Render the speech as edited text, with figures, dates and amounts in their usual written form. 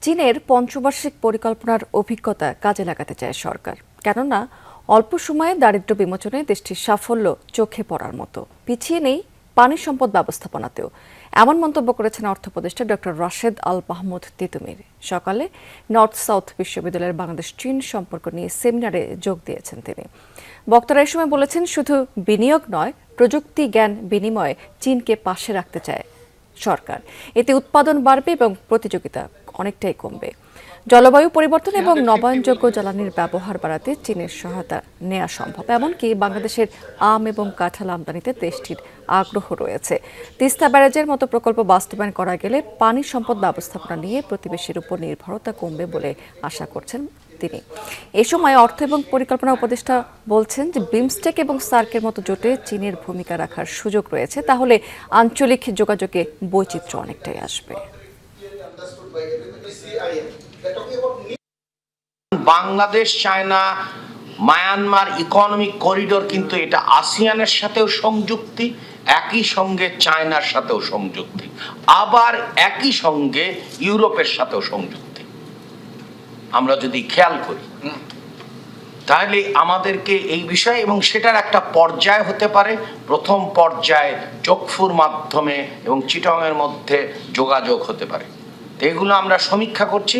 চীনের পঞ্চবার্ষিক পরিকল্পনার অভিজ্ঞতা কাজে লাগাতে চায় সরকার, কেননা অল্প সময়ে দারিদ্র্য বিমোচনে দেশটির সাফল্য চোখে পড়ার মতো। পিছিয়ে নেই পানি সম্পদ ব্যবস্থাপনাতেও, এমন মন্তব্য করেছেন অর্থ উপদেষ্টা ডক্টর রাশেদ আল মাহমুদ তিতুমির। সকালে নর্থ সাউথ বিশ্ববিদ্যালয়ের বাংলাদেশ চীন সম্পর্ক নিয়ে সেমিনারে যোগ দিয়েছেন তিনি। বক্তারা এই সময় বলেছেন, শুধু বিনিয়োগ নয়, প্রযুক্তি জ্ঞান বিনিময়ে চীনকে পাশে রাখতে চায় সরকার। এতে উৎপাদন বাড়বে এবং প্রতিযোগিতা অনেকটাই কমবে। জলবায়ু পরিবর্তন এবং নবায়নযোগ্য জ্বালানির ব্যবহার বাড়াতে চীনের সহায়তা নেওয়া সম্ভব। এমনকি বাংলাদেশের আম এবং কাঁঠাল আমদানিতে দেশটির আগ্রহ রয়েছে। তিস্তা ব্যারাজের মতো প্রকল্প বাস্তবায়ন করা গেলে পানি সম্পদ ব্যবস্থাপনা নিয়ে প্রতিবেশীর উপর নির্ভরতা কমবে বলে আশা করছেন তিনি। এ সময় অর্থ এবং পরিকল্পনা উপদেষ্টা বলছেন যে বিমস্টেক এবং সার্কের মতো জোটে চীনের ভূমিকা রাখার সুযোগ রয়েছে, তাহলে আঞ্চলিক যোগাযোগে বৈচিত্র্য অনেকটাই আসবে। Bangladesh, China, Myanmar economic corridor, কিন্তু এটা আসিয়ানের সাথেও সংযুক্তি, একই সঙ্গে চায়নার সাথেও সংযুক্তি, আবার একই সঙ্গে ইউরোপের সাথেও সংযুক্তি। আমরা যদি খেয়াল করি তাহলে আমাদেরকে এই বিষয়, এবং সেটার একটা পর্যায় হতে পারে। প্রথম পর্যায়ে চকফুর মাধ্যমে এবং চিটংয়ের মধ্যে যোগাযোগ হতে পারে। এগুলো আমরা সমীক্ষা করছি।